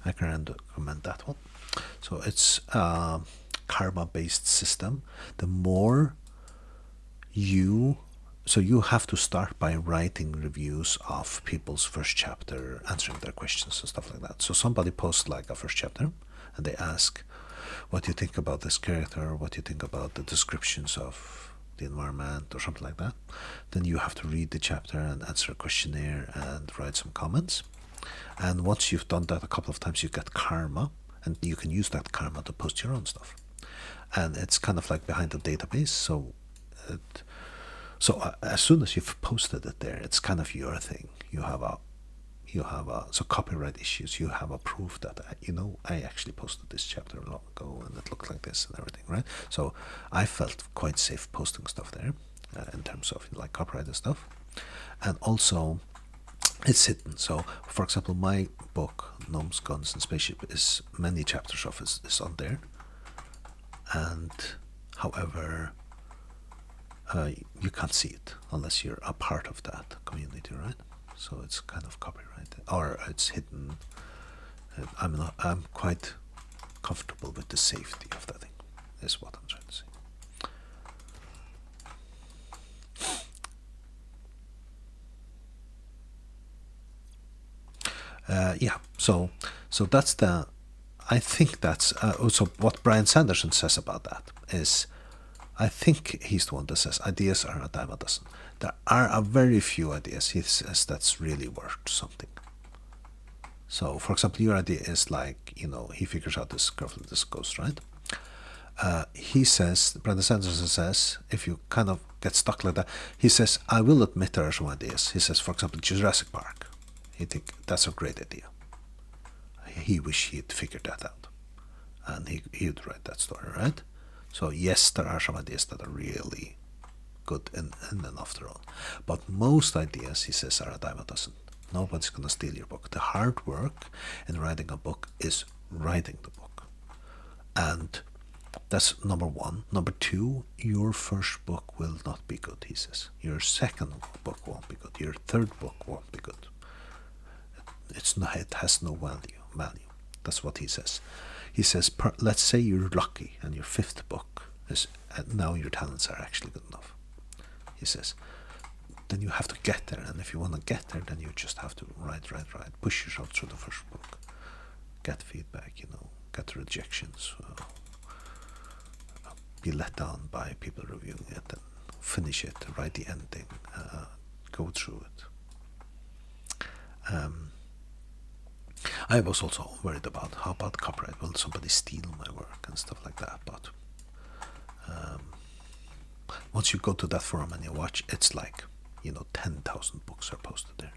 I can recommend that one. So it's a karma-based system. The more you have to start by writing reviews of people's first chapter, answering their questions and stuff like that. So somebody posts like a first chapter and they ask, what do you think about this character? What do you think about the descriptions of the environment or something like that? Then you have to read the chapter and answer a questionnaire and write some comments. And once you've done that a couple of times, you get karma, and you can use that karma to post your own stuff. And it's kind of like behind the database. So as soon as you've posted it there, it's kind of your thing. You have a so copyright issues. You have a proof that I actually posted this chapter long ago, and it looked like this and everything, right? So I felt quite safe posting stuff there in terms of like copyright and stuff, and also it's hidden. So, for example, my book Gnomes, Guns, and Spaceship is many chapters of it is on there, and however. You can't see it unless you're a part of that community, right? So it's kind of copyrighted, or it's hidden. I'm quite comfortable with the safety of that thing, is what I'm trying to say. Yeah, so that's I think that's also what Brian Sanderson says about that is, I think he's the one that says ideas are a dime a dozen. There are a very few ideas he says that's really worth something. So, for example, your idea is like, he figures out this girlfriend, this ghost, right? He says, Brandon Sanderson says, if you kind of get stuck like that, he says, I will admit there are some ideas. He says, for example, Jurassic Park. He think that's a great idea. He wish he'd figured that out. And he'd write that story, right? So yes, there are some ideas that are really good in and of their own. But most ideas, he says, are a dime a dozen. Nobody's going to steal your book. The hard work in writing a book is writing the book. And that's number one. Number two, your first book will not be good, he says. Your second book won't be good. Your third book won't be good. It has no value. That's what he says. He says, let's say you're lucky and your fifth book is, now your talents are actually good enough. He says, then you have to get there. And if you want to get there, then you just have to write. Push yourself through the first book. Get feedback, get rejections, be let down by people reviewing it, and finish it, write the ending, go through it. I was also worried about how about copyright? Will somebody steal my work and stuff like that? But once you go to that forum and you watch, it's like 10,000 books are posted there,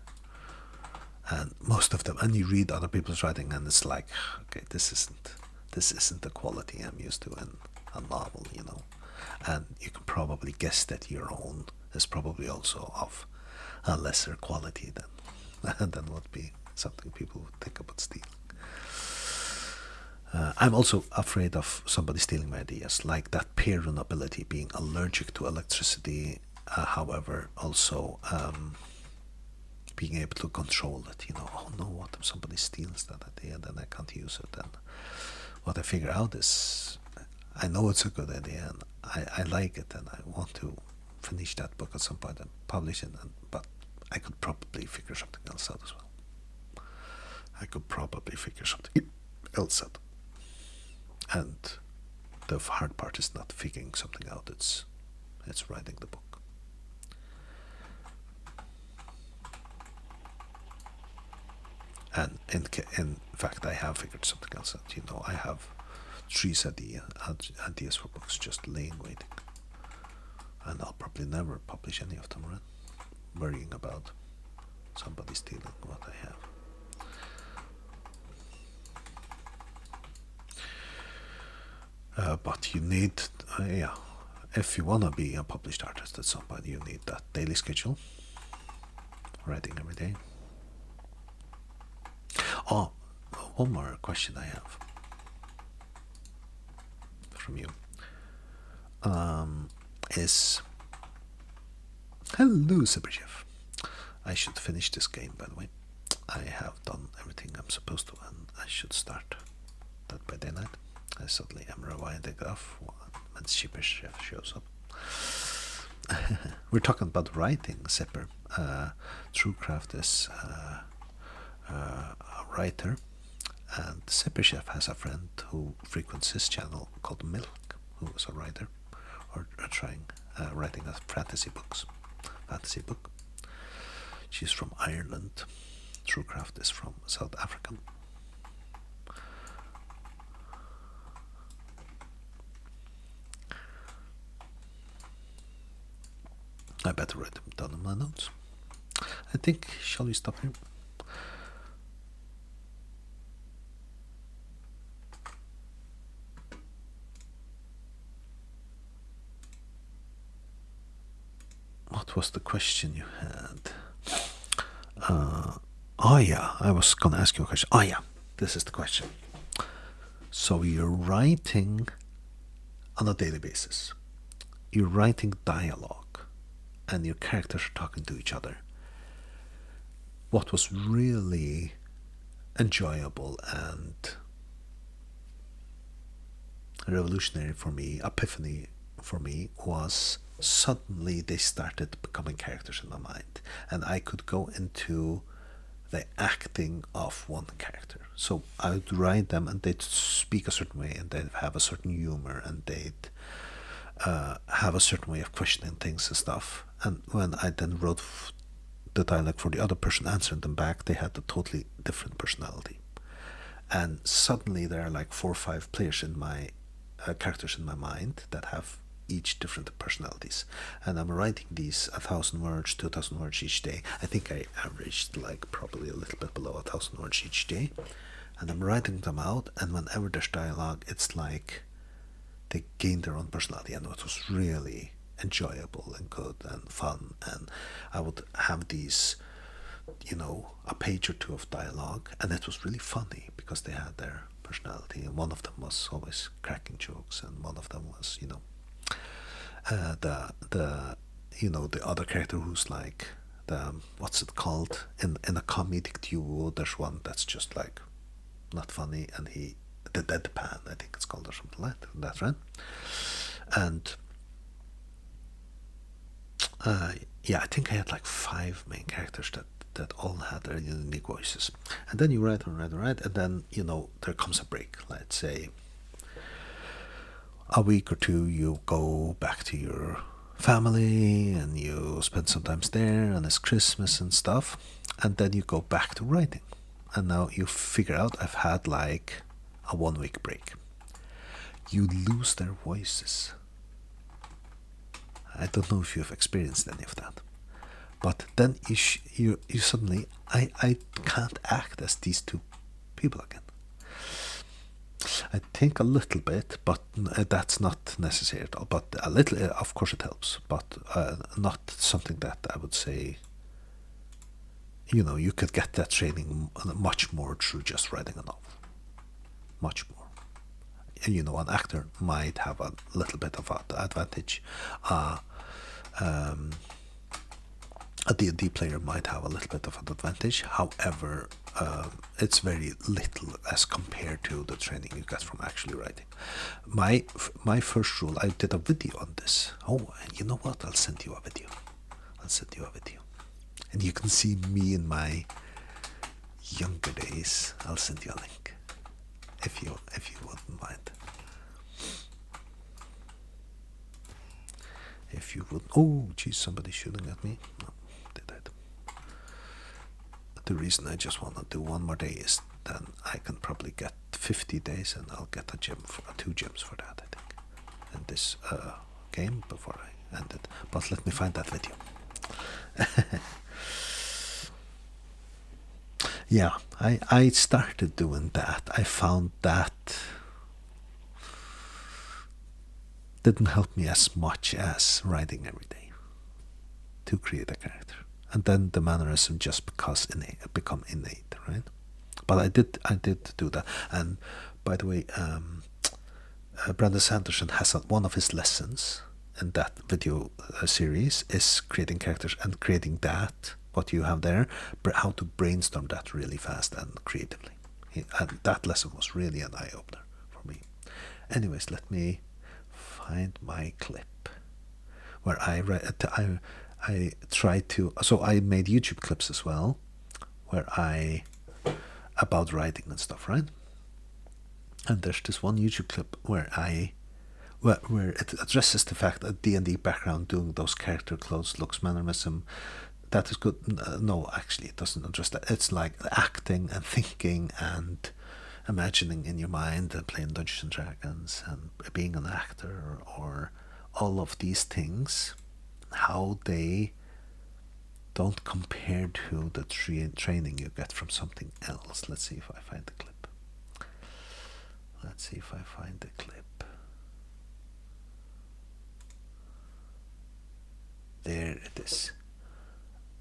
and most of them, and you read other people's writing, and it's like, okay, this isn't the quality I'm used to in a novel, and you can probably guess that your own is probably also of a lesser quality than would be something people would think about stealing. I'm also afraid of somebody stealing my ideas, like that Perun ability, being allergic to electricity, however, also being able to control it. Oh no, what if somebody steals that idea, then I can't use it. And what I figure out is, I know it's a good idea, and I like it, and I want to finish that book at some point and publish it, but I could probably figure something else out as well. And the hard part is not figuring something out, it's writing the book. And in fact, I have figured something else out. I have 3 ideas for books just laying waiting, and I'll probably never publish any of them, right? Worrying about somebody stealing what I have. But you need, if you want to be a published artist at some point, you need that daily schedule, writing every day. Oh, one more question I have from you is, hello, Super Chef. I should finish this game, by the way. I have done everything I'm supposed to, and I should start that by day night. I suddenly am rewinding off when Super Chef shows up. We're talking about writing, Zipper. Truecraft is a writer, and Zipper Chef has a friend who frequents his channel called Milk, who is a writer, or trying writing a fantasy book. She's from Ireland. Truecraft is from South Africa. I better write them down in my notes. I think, shall we stop here? What was the question you had? I was going to ask you a question. This is the question. So you're writing on a daily basis. You're writing dialogue, and your characters are talking to each other. What was really enjoyable and revolutionary for me, epiphany for me, was suddenly they started becoming characters in my mind, and I could go into the acting of one character. So I would write them, and they'd speak a certain way, and they'd have a certain humor, and they'd have a certain way of questioning things and stuff. And when I then wrote the dialogue for the other person answering them back, they had a totally different personality. And suddenly there are like 4 or 5 players in my characters in my mind that have each different personalities, and I'm writing these 1,000 words, 2,000 words each day. I think I averaged like probably a little bit below 1,000 words each day, and I'm writing them out, and whenever there's dialogue, it's like they gain their own personality, and it was really enjoyable and good and fun. And I would have these, a page or 2 of dialogue, and it was really funny because they had their personality, and one of them was always cracking jokes, and one of them was, the other character who's like the, what's it called, in a comedic duo, there's one that's just like not funny, and the deadpan, I think it's called, or something like that, right? And I think I had like 5 main characters that that all had their unique voices. And then you write and write and write, and then there comes a break. Let's say a week or two, you go back to your family and you spend some time there, and it's Christmas and stuff, and then you go back to writing. And now you figure out I've had like a 1 week break. You lose their voices. I don't know if you've experienced any of that, but then you suddenly I can't act as these two people again. I think a little bit, but that's not necessary at all. But a little, of course, it helps, but not something that I would say. You could get that training much more through just writing a novel. Much more. An actor might have a little bit of an advantage. A D&D player might have a little bit of an advantage. However, it's very little as compared to the training you get from actually writing. My first rule, I did a video on this. Oh, you know what? I'll send you a video. And you can see me in my younger days. I'll send you a link if you wouldn't mind. If you would. Oh, geez, somebody's shooting at me. No, they died. The reason I just want to do one more day is then I can probably get 50 days, and I'll get a gem for 2 gems for that, I think, in this game before I end it. But let me find that video. Yeah, I started doing that. I found that didn't help me as much as writing every day to create a character, and then the mannerism just become innate, right? But I did do that. And by the way, Brandon Sanderson has one of his lessons in that video series is creating characters and creating that what you have there, how to brainstorm that really fast and creatively. And that lesson was really an eye opener for me. Anyways, let me find my clip where I try to. So I made YouTube clips as well, where about writing and stuff, right? And there's this one YouTube clip where it addresses the fact that D&D background, doing those character clothes, looks, mannerism, that is good. No, actually, it doesn't address that. It's like acting and thinking and imagining in your mind and playing Dungeons and Dragons and being an actor, or all of these things, how they don't compare to the training you get from something else. Let's see if I find the clip. There it is.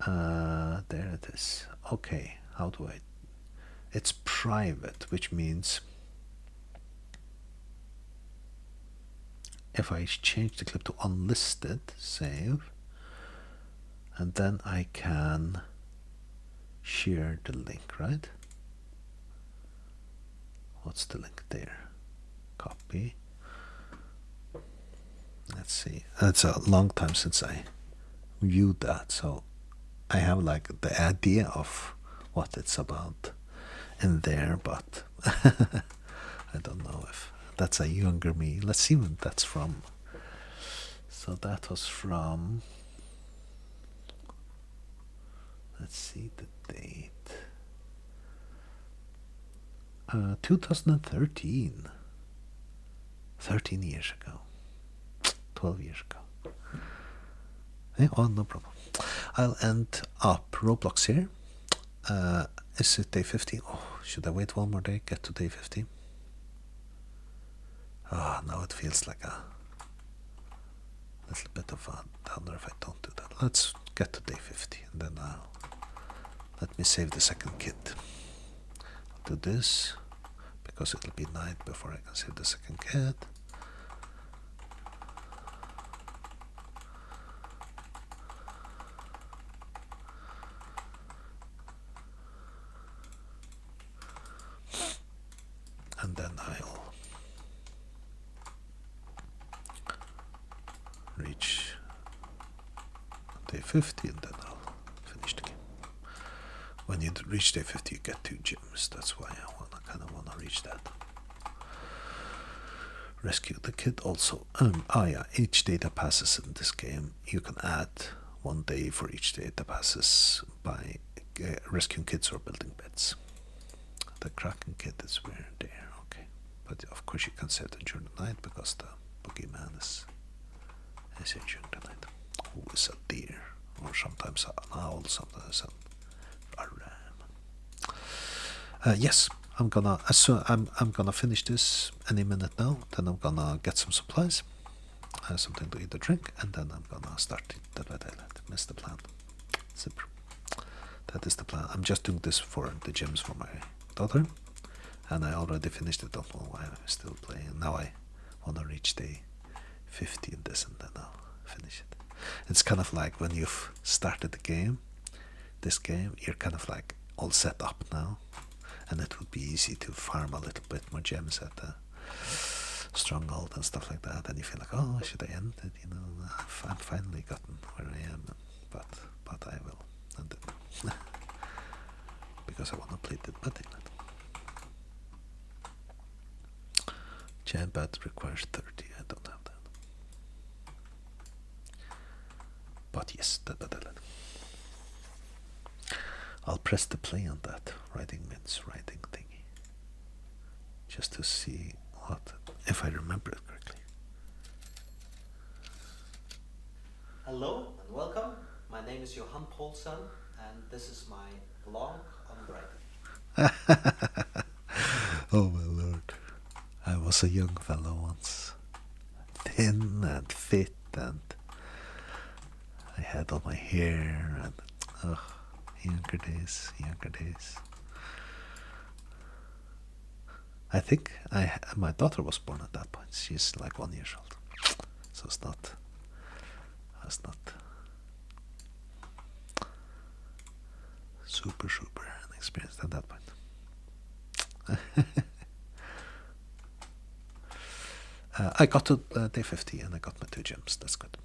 There it is. Okay, how do I? It's private, which means if I change the clip to unlisted, save, and then I can share the link, right? What's the link there? Copy. Let's see. It's a long time since I viewed that, so I have like the idea of what it's about in there, but I don't know if that's a younger me. Let's see when that's from. So that was from, let's see the date, 2013. 13 years ago, 12 years ago. Oh, no problem. I'll end up Roblox here. Is it day 50? Oh, should I wait one more day, get to day 50? Ah, now it feels like a little bit of a downer if I don't do that. Let's get to day 50, and then let me save the second kit. I'll do this, because it'll be night before I can save the second kit. And then I'll reach day 50, and then I'll finish the game. reach day 50, you get 2 gems. That's why I kind of wanna reach that. Rescue the kid also. Yeah, each day that passes in this game, you can add 1 day for each day that passes by rescuing kids or building beds. The Kraken kid is weird there, okay. But of course you can set it during the night because the boogeyman is here during the night. Who is a deer, or sometimes an owl, sometimes a ram. Yes, I'm gonna finish this any minute now. Then I'm gonna get some supplies, something to eat or drink, and then I'm gonna start the daylight. Miss the plan. Super. That is the plan. I'm just doing this for the gyms for my daughter, and I already finished it. Don't know why I'm still playing. Now I wanna reach day 50 in this, and then I'll finish it. It's kind of like when you've started the game, this game, you're kind of like all set up now, and it would be easy to farm a little bit more gems at the stronghold and stuff like that, and you feel like, oh, should I end it? You know, I've finally gotten where I am, but I will end it because I want to play the daylight. Gem bat requires 30. I don't have that. But yes, the daylight. I'll press the play on that writing thingy, just to see if I remember it correctly. Hello and welcome. My name is Johan Paulsen, and this is my vlog on writing. Oh my lord. I was a young fellow once. Thin and fit, and I had all my hair, and younger days. I think my daughter was born at that point. She's like 1 year old, so I was not super inexperienced at that point. I got to day 50 and I got my 2 gems. That's good.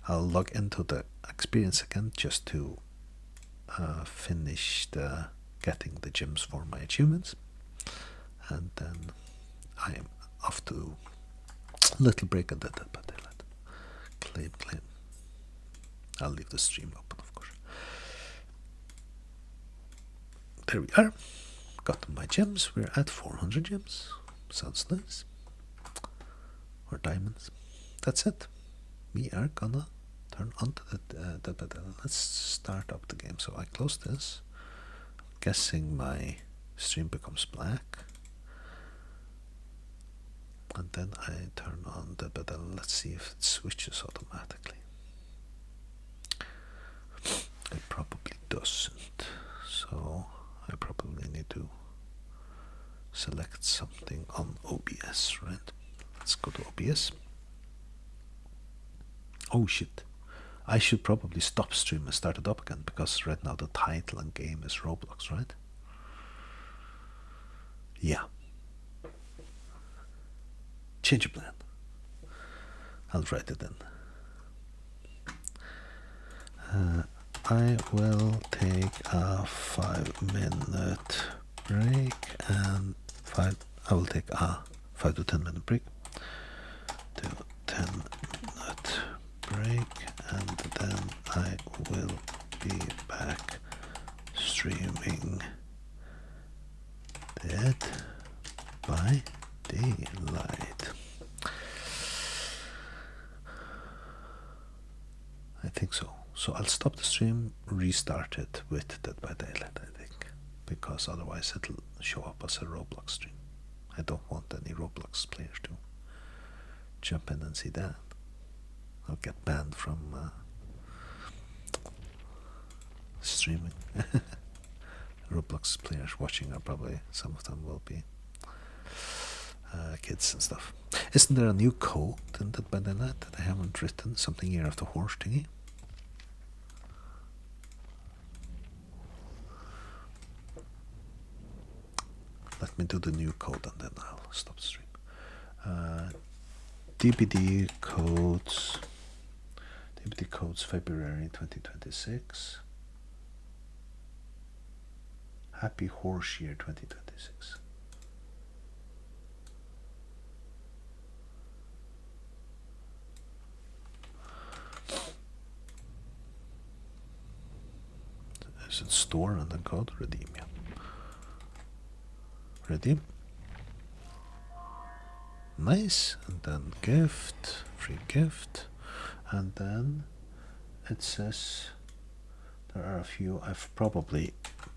I'll log into the experience again just to finish getting the gems for my achievements, and then I am off to a little break at that daylight. Claim. I'll leave the stream open, of course. There we are. Got my gems. We're at 400 gems. Sounds nice. Or diamonds. That's it. We are gonna turn on to the let's start up the game. So I close this. I'm guessing my stream becomes black. And then I turn on the let's see if it switches automatically. It probably doesn't. So I probably need to select something on OBS, right? Let's go to OBS. Oh shit. I should probably stop stream and start it up again, because right now the title and game is Roblox, right? Yeah. Change of plan. I'll write it in. I will take a 5-minute break, and I will take a 5 to 10 minute break. To 10-minute break, and then I will be back streaming Dead by Daylight. I think so. So I'll stop the stream, restart it with Dead by Daylight, I think, because otherwise it'll show up as a Roblox stream. I don't want any Roblox players to jump in and see that. I'll get banned from streaming. Roblox players watching are probably, some of them will be kids and stuff. Isn't there a new code in Dead by Daylight that I haven't written? Something here of the horse thingy? Let me do the new code and then I'll stop the stream. DBD codes February 2026. Happy Horse Year 2026. Is it store and then code? Redeem, yeah. Redeem. Nice. And then gift, free gift. And then it says there are a few. I've probably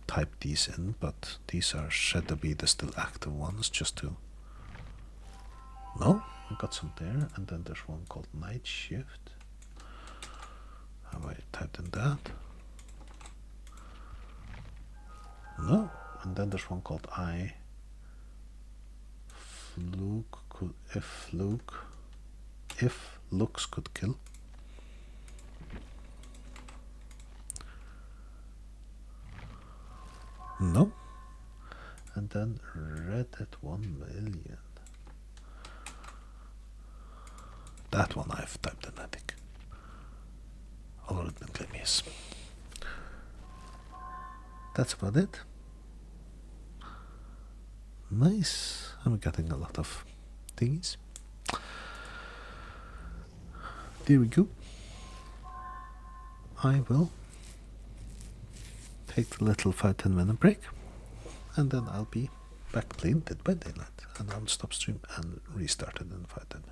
typed these in, but these are said to be the still active ones, just to. No, I got some there. And then there's one called Night Shift. Have I typed in that? No. And then there's one called Fluke could, if looks could kill. No. And then Reddit 1 million. That one I've typed in, I think. Algorithm claim yes. That's about it. Nice. I'm getting a lot of thingies. There we go. I will take the little 5-10 minute break, and then I'll be back playing Dead by Daylight, and I'll stop stream and restart it in 5-10 minutes.